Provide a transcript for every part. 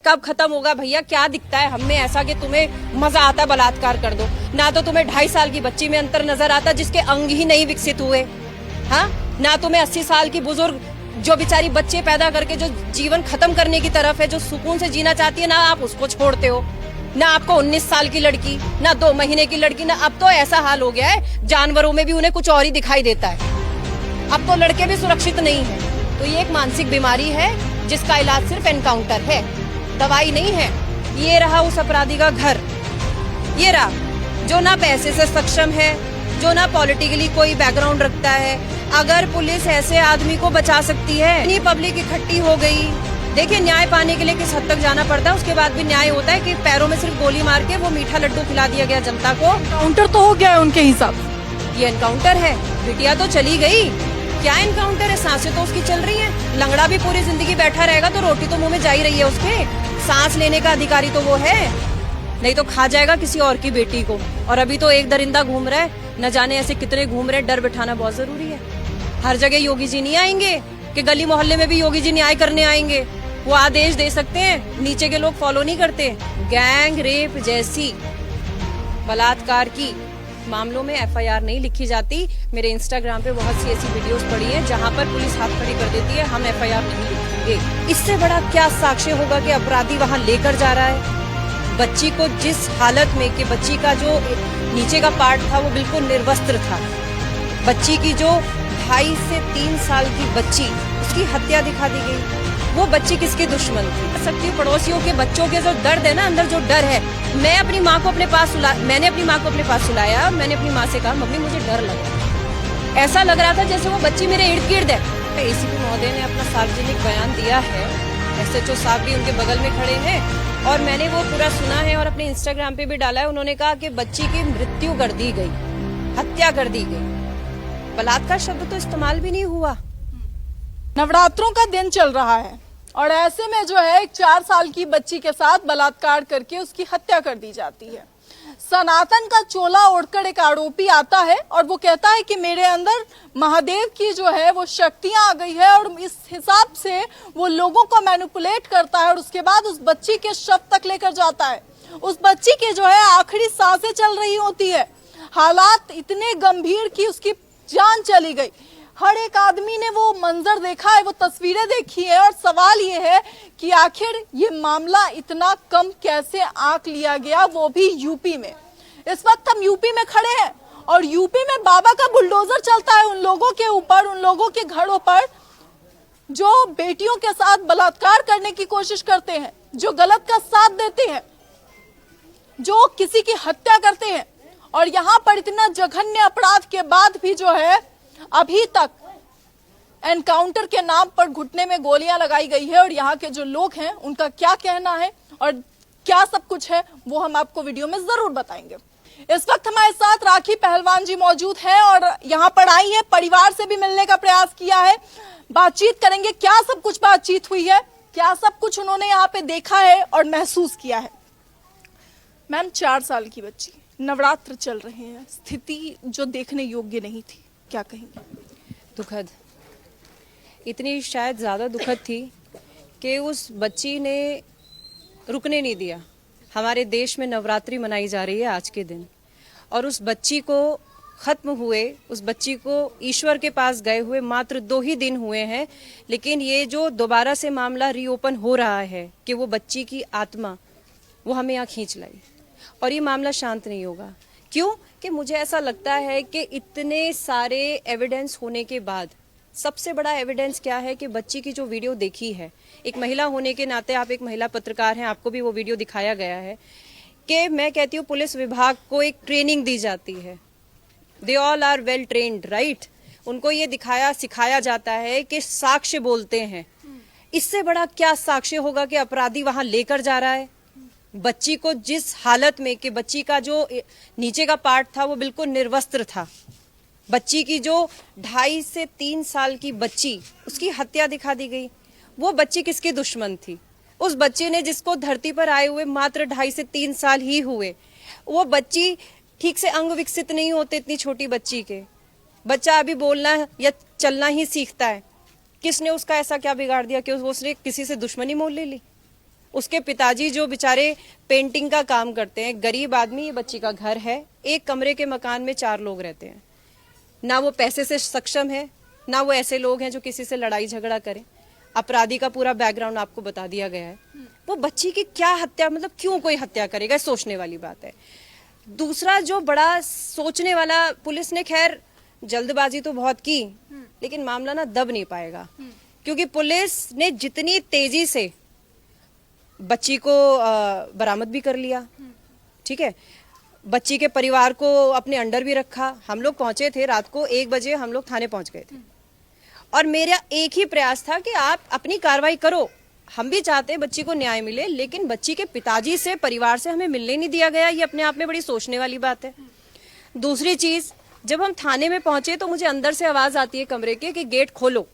कब खत्म होगा भैया? क्या दिखता है हम में ऐसा कि तुम्हें मजा आता है बलात्कार कर दो? ना तो तुम्हें 2.5 साल की बच्ची में अंतर नजर आता जिसके अंग ही नहीं विकसित हुए, हाँ? ना तुम्हें 80 साल की बुजुर्ग जो बेचारी बच्चे पैदा करके जो जीवन खत्म करने की तरफ है, जो सुकून से जीना चाहती है, ना आप उसको छोड़ते हो। ना आपको 19 साल की लड़की, ना 2 महीने की लड़की, ना अब तो ऐसा हाल हो गया है जानवरों में भी उन्हें कुछ और ही दिखाई देता है। अब तो लड़के भी सुरक्षित नहीं है। तो ये एक मानसिक बीमारी है जिसका इलाज सिर्फ एनकाउंटर है, दवाई नहीं है। ये रहा उस अपराधी का घर, ये रहा जो ना पैसे से सक्षम है, जो ना पॉलिटिकली कोई बैकग्राउंड रखता है। अगर पुलिस ऐसे आदमी को बचा सकती है, इतनी पब्लिक इकट्ठी हो गई। देखिए न्याय पाने के लिए किस हद तक जाना पड़ता है, उसके बाद भी न्याय होता है कि पैरों में सिर्फ गोली मार के वो मीठा लड्डू खिला दिया गया जनता को। एनकाउंटर तो हो गया है उनके हिसाब से। ये एनकाउंटर है? बिटिया तो चली गई, क्या एनकाउंटर है? सांसें तो उसकी चल रही हैं। लंगड़ा भी पूरी जिंदगी बैठा रहेगा तो रोटी तो मुंह में जा ही रही है उसके। सांस लेने का अधिकारी तो वो है, नहीं तो खा जाएगा किसी और की बेटी को। और अभी तो एक दरिंदा घूम रहा है, न जाने ऐसे कितने घूम रहे। डर बिठाना बहुत जरूरी है। हर जगह योगी जी नहीं आएंगे कि गली मोहल्ले में भी योगी जी न्याय करने आएंगे। वो आदेश दे सकते हैं, नीचे के लोग फॉलो नहीं करते। गैंग रेप जैसी बलात्कार की मामलों में एफआईआर नहीं लिखी जाती। मेरे इंस्टाग्राम पे बहुत सी ऐसी वीडियोस पड़ी हैं जहां पर पुलिस हाथ खड़ी कर देती है, हम एफआईआर नहीं लिखेंगे। इससे बड़ा क्या साक्ष्य होगा कि अपराधी वहां लेकर जा रहा है बच्ची को, जिस हालत में कि बच्ची का जो नीचे का पार्ट था वो बिल्कुल निर्वस्त्र था। बच्ची की जो 2.5 से 3 साल की बच्ची, उसकी हत्या दिखा दी गई। वो बच्ची किसकी दुश्मन थी? सकती पड़ोसियों के बच्चों के जो दर्द है ना, अंदर जो डर है। मैंने अपनी माँ को अपने पास सुलाया। मैंने अपनी माँ से कहा मम्मी मुझे डर लग रहा है। ऐसा लग रहा था जैसे वो बच्ची मेरे इर्द गिर्द है। एसीपी महोदय ने अपना सार्वजनिक बयान दिया है, एसएचओ साहब भी उनके बगल में खड़े हैं और मैंने वो पूरा सुना है और अपने इंस्टाग्राम पे भी डाला है। उन्होंने कहा कि बच्ची की मृत्यु कर दी गई, हत्या कर दी गई। बलात्कार शब्द तो इस्तेमाल भी नहीं हुआ। नवरात्रों का दिन चल रहा है और ऐसे में जो है एक 4 साल की बच्ची के साथ बलात्कार करके उसकी हत्या कर दी जाती है। सनातन का चोला ओढ़कर एक आरोपी आता है और वो कहता है कि मेरे अंदर महादेव की जो है वो शक्तियां आ गई है और इस हिसाब से वो लोगों को मैनिपुलेट करता है और उसके बाद उस बच्ची के शव तक लेकर जाता है। उस बच्ची की जो है आखिरी सांसें चल रही होती है। हालात इतने गंभीर कि उसकी जान चली गई। हर एक आदमी ने वो मंजर देखा है, वो तस्वीरें देखी है और सवाल ये है कि आखिर ये मामला इतना कम कैसे आंक लिया गया, वो भी यूपी में। इस वक्त हम यूपी में खड़े हैं और यूपी में बाबा का बुलडोजर चलता है उन लोगों के ऊपर, उन लोगों के घरों पर जो बेटियों के साथ बलात्कार करने की कोशिश करते हैं, जो गलत का साथ देते हैं, जो किसी की हत्या करते हैं। और यहाँ पर इतना जघन्य अपराध के बाद भी जो है अभी तक एनकाउंटर के नाम पर घुटने में गोलियां लगाई गई है। और यहाँ के जो लोग हैं उनका क्या कहना है और क्या सब कुछ है वो हम आपको वीडियो में जरूर बताएंगे। इस वक्त हमारे साथ राखी पहलवान जी मौजूद हैं और यहाँ पर आई है, परिवार से भी मिलने का प्रयास किया है। बातचीत करेंगे, क्या सब कुछ बातचीत हुई है, क्या सब कुछ उन्होंने यहाँ पे देखा है और महसूस किया है। मैम, 4 साल की बच्ची, नवरात्र चल रहे हैं, स्थिति जो देखने योग्य नहीं थी, क्या कहेंगे? दुखद, इतनी शायद ज़्यादा दुखद थी कि उस बच्ची ने रुकने नहीं दिया। हमारे देश में नवरात्रि मनाई जा रही है आज के दिन और उस बच्ची को खत्म हुए, उस बच्ची को ईश्वर के पास गए हुए मात्र 2 ही दिन हुए हैं। लेकिन ये जो दोबारा से मामला रीओपन हो रहा है कि वो बच्ची की आत्मा वो हमें यहाँ खींच लाई और ये मामला शांत नहीं होगा। क्यों? कि मुझे ऐसा लगता है कि इतने सारे एविडेंस होने के बाद सबसे बड़ा एविडेंस क्या है कि बच्ची की जो वीडियो देखी है, एक महिला होने के नाते आप एक महिला पत्रकार हैं, आपको भी वो वीडियो दिखाया गया है कि मैं कहती हूँ पुलिस विभाग को एक ट्रेनिंग दी जाती है। They all are well trained, right? उनको ये सिखाया जाता है कि साक्ष्य बोलते हैं। इससे बड़ा क्या साक्ष्य होगा कि अपराधी वहां लेकर जा रहा है बच्ची को, जिस हालत में कि बच्ची का जो नीचे का पार्ट था वो बिल्कुल निर्वस्त्र था। बच्ची की जो 2.5 से 3 साल की बच्ची, उसकी हत्या दिखा दी गई। वो बच्ची किसकी दुश्मन थी? उस बच्चे ने जिसको धरती पर आए हुए मात्र 2.5 से 3 साल ही हुए। वो बच्ची ठीक से अंग विकसित नहीं होते इतनी छोटी बच्ची के। बच्चा अभी बोलना या चलना ही सीखता है। किसने उसका ऐसा क्या बिगाड़ दिया कि उसने किसी से दुश्मनी मोल ले ली? उसके पिताजी जो बेचारे पेंटिंग का काम करते हैं, गरीब आदमी, ये बच्ची का घर है, एक कमरे के मकान में 4 लोग रहते हैं। ना वो पैसे से सक्षम है, ना वो ऐसे लोग हैं जो किसी से लड़ाई झगड़ा करें। अपराधी का पूरा बैकग्राउंड आपको बता दिया गया है। वो बच्ची की क्या हत्या, मतलब क्यों कोई हत्या करेगा, सोचने वाली बात है। दूसरा जो बड़ा सोचने वाला, पुलिस ने खैर जल्दबाजी तो बहुत की, लेकिन मामला ना दब नहीं पाएगा, क्योंकि पुलिस ने जितनी तेजी से बच्ची को बरामद भी कर लिया, ठीक है, बच्ची के परिवार को अपने अंडर भी रखा। हम लोग पहुंचे थे रात को 1 बजे, हम लोग थाने पहुंच गए थे, और मेरा एक ही प्रयास था कि आप अपनी कार्रवाई करो। हम भी चाहते हैं बच्ची को न्याय मिले, लेकिन बच्ची के पिताजी से, परिवार से हमें मिलने नहीं दिया गया। ये अपने आप में बड़ी सोचने वाली बात है। दूसरी चीज, जब हम थाने में पहुंचे तो मुझे अंदर से आवाज आती है कमरे के कि गेट खोलो,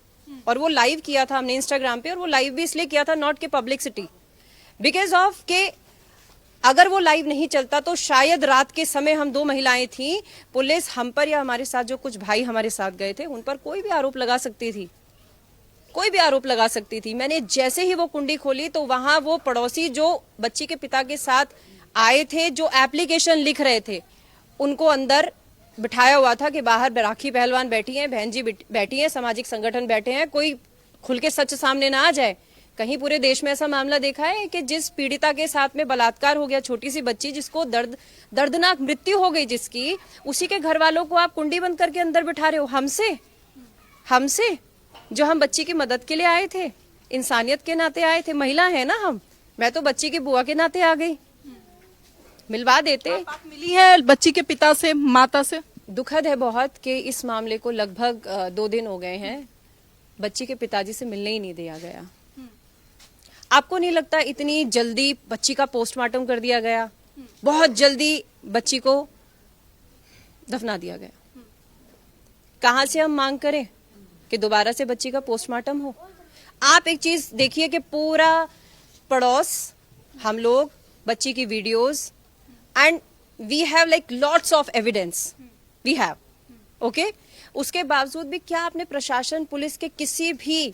और वो लाइव किया था हमने इंस्टाग्राम पे, और वो लाइव भी इसलिए किया था नॉट के पब्लिसिटी, बिकॉज ऑफ के अगर वो लाइव नहीं चलता तो शायद रात के समय हम 2 महिलाएं थी, पुलिस हम पर या हमारे साथ जो कुछ भाई हमारे साथ गए थे उन पर कोई भी आरोप लगा सकती थी, कोई भी आरोप लगा सकती थी। मैंने जैसे ही वो कुंडी खोली तो वहां वो पड़ोसी जो बच्ची के पिता के साथ आए थे, जो एप्लीकेशन लिख रहे थे, उनको अंदर बिठाया हुआ था कि बाहर राखी पहलवान बैठी हैं, बहन जी बैठी हैं, सामाजिक संगठन बैठे हैं, कोई खुल के सच सामने ना आ जाए। कहीं पूरे देश में ऐसा मामला देखा है कि जिस पीड़िता के साथ में बलात्कार हो गया, छोटी सी बच्ची जिसको दर्दनाक मृत्यु हो गई जिसकी, उसी के घर वालों को आप कुंडी बंद करके अंदर बिठा रहे हो। हमसे जो हम बच्ची की मदद के लिए आए थे, इंसानियत के नाते आए थे, महिला है ना हम, मैं तो बच्ची की बुआ के नाते आ गई, मिलवा देते। आप मिली है बच्ची के पिता से, माता से? दुखद है बहुत कि इस मामले को लगभग 2 दिन हो गए हैं, बच्ची के पिताजी से मिलने ही नहीं दिया गया। आपको नहीं लगता इतनी जल्दी बच्ची का पोस्टमार्टम कर दिया गया, बहुत जल्दी बच्ची को दफना दिया गया? कहां से हम मांग करें कि दोबारा से बच्ची का पोस्टमार्टम हो? आप एक चीज देखिए कि पूरा पड़ोस, हम लोग, बच्ची की videos, and we have like lots of evidence, we have, okay. उसके बावजूद भी क्या आपने प्रशासन, पुलिस के किसी भी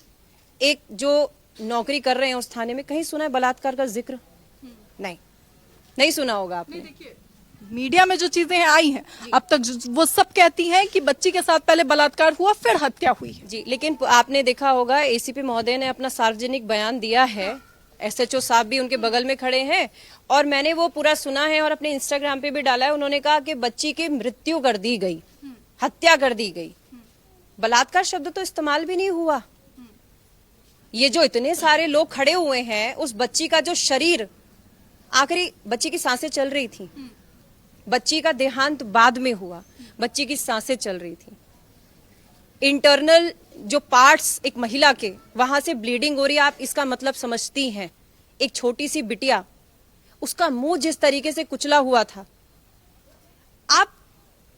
एक जो नौकरी कर रहे हैं उस थाने में कहीं सुना है बलात्कार का जिक्र? नहीं सुना होगा आपने। देखिए, मीडिया में जो चीजें आई हैं अब तक, वो सब कहती हैं कि बच्ची के साथ पहले बलात्कार हुआ, फिर हत्या हुई है। जी, लेकिन आपने देखा होगा एसीपी महोदय ने अपना सार्वजनिक बयान दिया है, एसएचओ साहब भी उनके बगल में खड़े हैं, और मैंने वो पूरा सुना है और अपने इंस्टाग्राम पे भी डाला है। उन्होंने कहा कि बच्ची की मृत्यु कर दी गई, हत्या कर दी गई, बलात्कार शब्द तो इस्तेमाल भी नहीं हुआ। ये जो इतने सारे लोग खड़े हुए हैं, उस बच्ची का जो शरीर, आखिरी बच्ची की सांसें चल रही थी, बच्ची का देहांत बाद में हुआ, बच्ची की सांसें चल रही थी, इंटरनल जो पार्ट्स एक महिला के, वहां से ब्लीडिंग हो रही है। आप इसका मतलब समझती हैं? एक छोटी सी बिटिया, उसका मुंह जिस तरीके से कुचला हुआ था, आप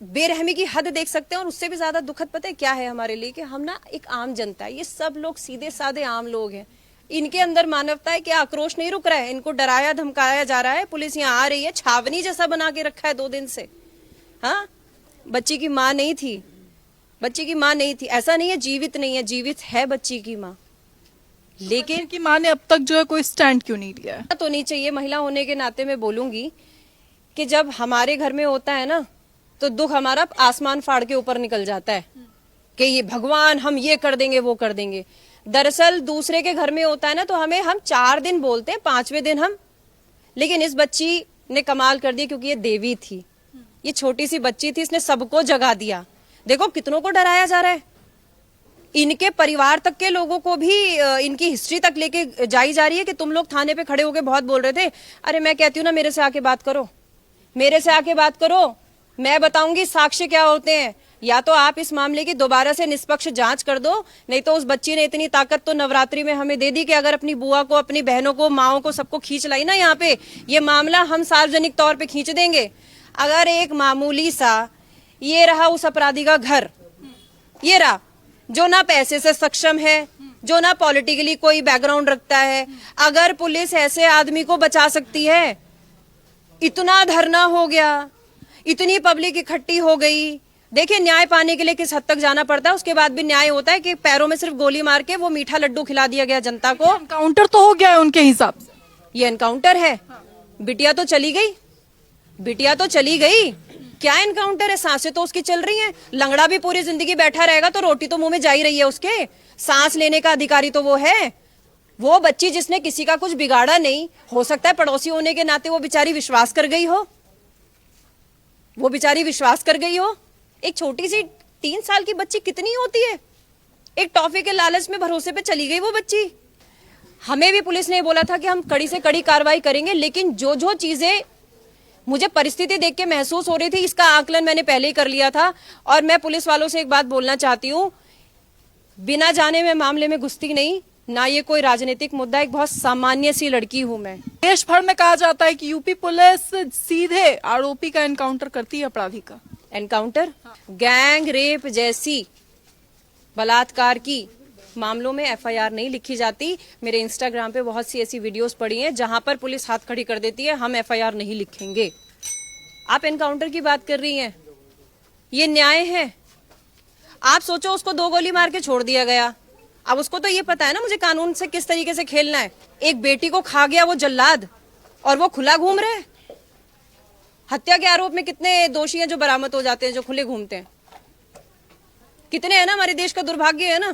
बेरहमी की हद देख सकते हैं। और उससे भी ज्यादा दुखद पता है क्या है हमारे लिए, कि हम ना एक आम जनता है, ये सब लोग सीधे साधे आम लोग हैं, इनके अंदर मानवता है कि आक्रोश नहीं रुक रहा है, इनको डराया धमकाया जा रहा है, पुलिस यहाँ आ रही है, छावनी जैसा बना के रखा है 2 दिन से। हाँ, बच्ची की माँ नहीं थी, बच्ची की माँ नहीं थी, ऐसा नहीं है जीवित नहीं है, जीवित है बच्ची की माँ, लेकिन की माँ ने अब तक जो है कोई स्टैंड क्यों नहीं लिया है? तो नहीं चाहिए। महिला होने के नाते मैं बोलूंगी कि जब हमारे घर में होता है ना, तो दुख हमारा आसमान फाड़ के ऊपर निकल जाता है कि ये भगवान, हम ये कर देंगे, वो कर देंगे। दरअसल दूसरे के घर में होता है ना, तो हम 4 दिन बोलते हैं, 5वें दिन हम, लेकिन इस बच्ची ने कमाल कर दिया, क्योंकि ये देवी थी, ये छोटी सी बच्ची थी, इसने सबको जगा दिया। देखो कितनों को डराया जा रहा है, इनके परिवार तक के लोगों को भी इनकी हिस्ट्री तक लेके जाई जा रही है कि तुम लोग थाने पे खड़े होके बहुत बोल रहे थे। अरे मैं कहती हूँ ना, मेरे से आके बात करो, मेरे से आके बात करो, मैं बताऊंगी साक्ष्य क्या होते हैं। या तो आप इस मामले की दोबारा से निष्पक्ष जांच कर दो, नहीं तो उस बच्ची ने इतनी ताकत तो नवरात्रि में हमें दे दी कि अगर अपनी बुआ को, अपनी बहनों को, माओ को, सबको खींच लाई ना यहाँ पे, ये मामला हम सार्वजनिक तौर पे खींच देंगे। अगर एक मामूली सा, ये रहा उस अपराधी का घर, ये रहा जो ना पैसे से सक्षम है, जो ना पॉलिटिकली कोई बैकग्राउंड रखता है, अगर पुलिस ऐसे आदमी को बचा सकती है, इतना धरना हो गया, इतनी पब्लिक इकट्ठी हो गई। देखिए न्याय पाने के लिए किस हद तक जाना पड़ता है, उसके बाद भी न्याय होता है कि पैरों में सिर्फ गोली मार के वो मीठा लड्डू खिला दिया गया जनता को। काउंटर तो हो गया है उनके हिसाब से। ये एनकाउंटर है? बिटिया तो चली गई, बिटिया तो चली गई, क्या एनकाउंटर है? सांसें तो उसकी चल रही हैं। लंगड़ा भी पूरी जिंदगी बैठा रहेगा तो रोटी तो मुंह में जा ही रही है उसके। सांस लेने का अधिकारी तो वो है। वो बच्ची जिसने किसी का कुछ बिगाड़ा नहीं, हो सकता है पड़ोसी होने के नाते वो बेचारी विश्वास कर गई हो, वो बेचारी विश्वास कर गई हो। एक छोटी सी 3 साल की बच्ची कितनी होती है? एक टॉफी के लालच में भरोसे पे चली गई वो बच्ची। हमें भी पुलिस ने बोला था कि हम कड़ी से कड़ी कार्रवाई करेंगे, लेकिन जो जो चीजें मुझे परिस्थिति देख के महसूस हो रही थी, इसका आकलन मैंने पहले ही कर लिया था। और मैं पुलिस वालों से एक बात बोलना चाहती हूँ, बिना जाने में मामले में घुसती नहीं, ना ये कोई राजनीतिक मुद्दा, एक बहुत सामान्य सी लड़की हूं मैं। देश भर में कहा जाता है कि यूपी पुलिस सीधे आरोपी का एनकाउंटर करती है, अपराधी का एनकाउंटर। गैंग रेप जैसी बलात्कार की मामलों में एफआईआर नहीं लिखी जाती। मेरे इंस्टाग्राम पे बहुत सी ऐसी वीडियोस पड़ी हैं जहां पर पुलिस हाथ खड़ी कर देती है, हम एफआईआर नहीं लिखेंगे। आप एनकाउंटर की बात कर रही हैं, ये न्याय है? आप सोचो, उसको 2 गोली मार के छोड़ दिया गया। अब उसको तो ये पता है ना मुझे कानून से किस तरीके से खेलना है। एक बेटी को खा गया वो जल्लाद, और वो खुला घूम रहे। हत्या के आरोप में कितने दोषी हैं जो बरामद हो जाते हैं, जो खुले घूमते हैं? कितने हैं ना, हमारे देश का दुर्भाग्य है ना।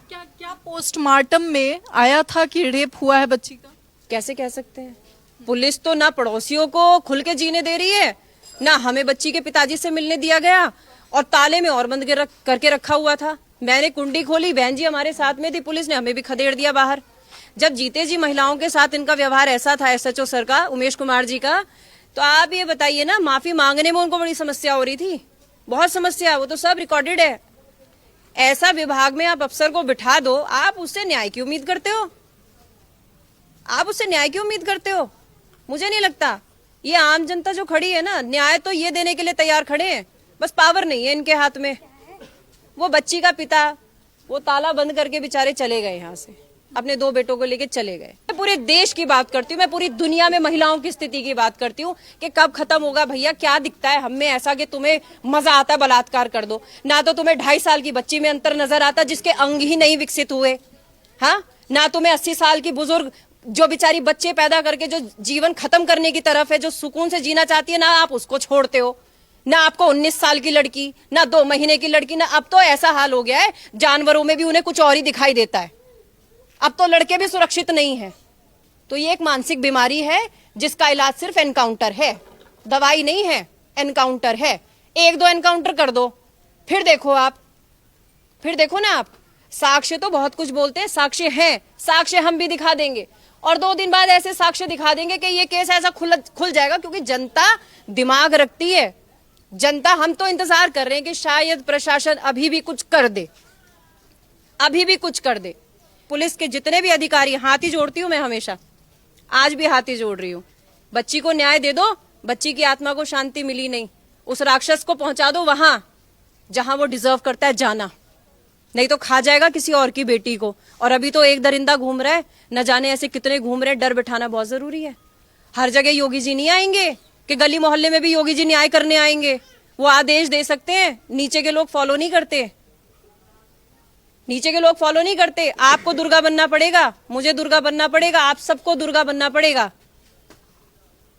क्या क्या पोस्टमार्टम में आया था कि रेप हुआ है बच्ची का? कैसे कह सकते हैं? पुलिस तो ना पड़ोसियों को खुल के जीने दे रही है, ना हमें बच्ची के पिताजी से मिलने दिया गया, और ताले में और बंद करके रखा हुआ था। मैंने कुंडी खोली, बहन जी हमारे साथ में थी, पुलिस ने हमें भी खदेड़ दिया बाहर। जब जीते जी महिलाओं के साथ इनका व्यवहार ऐसा था, एसएचओ सर का, उमेश कुमार जी का, तो आप ये बताइए ना, माफी मांगने में उनको बड़ी समस्या हो रही थी, बहुत समस्या। वो तो सब रिकॉर्डेड है। ऐसा विभाग में आप अफसर को बिठा दो, आप उससे न्याय की उम्मीद करते हो? आप उससे न्याय की उम्मीद करते हो? मुझे नहीं लगता। ये आम जनता जो खड़ी है ना, न्याय तो ये देने के लिए तैयार खड़े हैं, बस पावर नहीं है इनके हाथ में। वो बच्ची का पिता, वो ताला बंद करके बेचारे चले गए यहाँ से, अपने 2 बेटों को लेके चले गए। मैं पूरे देश की बात करती हूँ, मैं पूरी दुनिया में महिलाओं की स्थिति की बात करती हूँ कि कब खत्म होगा भैया। क्या दिखता है हमें ऐसा कि तुम्हें मजा आता है बलात्कार कर दो? ना तो तुम्हें 2.5 साल की बच्ची में अंतर नजर आता जिसके अंग ही नहीं विकसित हुए, हाँ? ना तुम्हें 80 साल की बुजुर्ग जो बेचारी बच्चे पैदा करके जो जीवन खत्म करने की तरफ है, जो सुकून से जीना चाहती है, ना आप उसको छोड़ते हो। ना आपको 19 साल की लड़की, ना 2 महीने की लड़की, ना अब तो ऐसा हाल हो गया है जानवरों में भी उन्हें कुछ और ही दिखाई देता है। अब तो लड़के भी सुरक्षित नहीं है। तो ये एक मानसिक बीमारी है जिसका इलाज सिर्फ एनकाउंटर है, दवाई नहीं है, एनकाउंटर है। 1-2 एनकाउंटर कर दो, फिर देखो आप, फिर देखो ना आप। साक्ष्य तो बहुत कुछ बोलते हैं, साक्ष्य हैं, साक्ष्य हम भी दिखा देंगे, और 2 दिन बाद ऐसे साक्ष्य दिखा देंगे कि ये केस ऐसा खुल जाएगा, क्योंकि जनता दिमाग रखती है। जनता, हम तो इंतजार कर रहे हैं कि शायद प्रशासन अभी भी कुछ कर दे, अभी भी कुछ कर दे। पुलिस के जितने भी अधिकारी, हाथ ही जोड़ती हूं मैं हमेशा, आज भी हाथ ही जोड़ रही हूं। बच्ची को न्याय दे दो, बच्ची की आत्मा को शांति मिली नहीं, उस राक्षस को पहुंचा दो वहां जहां वो डिजर्व करता है जाना, नहीं तो खा जाएगा किसी और की बेटी को। और अभी तो एक दरिंदा घूम रहा है, न जाने ऐसे कितने घूम रहे हैं। डर बिठाना बहुत जरूरी है। हर जगह योगी जी नहीं आएंगे कि गली मोहल्ले में भी योगी जी न्याय करने आएंगे। वो आदेश दे सकते हैं, नीचे के लोग फॉलो नहीं करते, नीचे के लोग फॉलो नहीं करते। आपको दुर्गा बनना पड़ेगा, मुझे दुर्गा बनना पड़ेगा, आप सबको दुर्गा बनना पड़ेगा।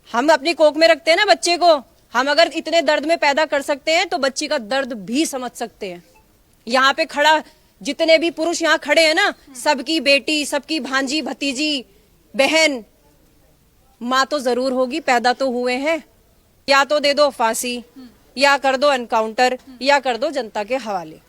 हम अपनी कोख में रखते हैं ना बच्चे को, हम अगर इतने दर्द में पैदा कर सकते हैं तो बच्ची का दर्द भी समझ सकते हैं। यहाँ पे खड़ा जितने भी पुरुष यहाँ खड़े हैं ना, सबकी बेटी, सबकी भांजी, भतीजी, बहन, माँ तो जरूर होगी, पैदा तो हुए हैं। या तो दे दो फांसी, या कर दो एनकाउंटर, या कर दो जनता के हवाले।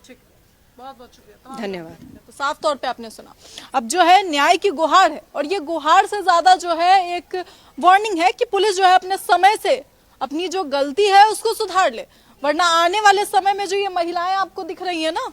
बहुत बहुत शुक्रिया, धन्यवाद। तो साफ तौर पे आपने सुना। अब जो है न्याय की गुहार है, और ये गुहार से ज्यादा जो है एक वार्निंग है कि पुलिस जो है अपने समय से अपनी जो गलती है उसको सुधार ले, वरना आने वाले समय में जो ये महिलाएं आपको दिख रही है ना,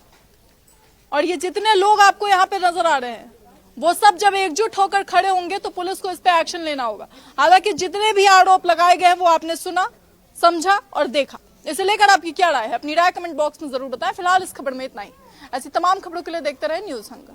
और ये जितने लोग आपको यहाँ पे नजर आ रहे हैं, वो सब जब एकजुट होकर खड़े होंगे तो पुलिस को इस पे एक्शन लेना होगा। हालांकि जितने भी आरोप लगाए गए हैं वो आपने सुना, समझा और देखा। इसे लेकर आपकी क्या राय है, अपनी राय कमेंट बॉक्स में जरूर बताएं। फिलहाल इस खबर में इतना ही। ऐसी तमाम खबरों के लिए देखते रहे न्यूज़ हंगर।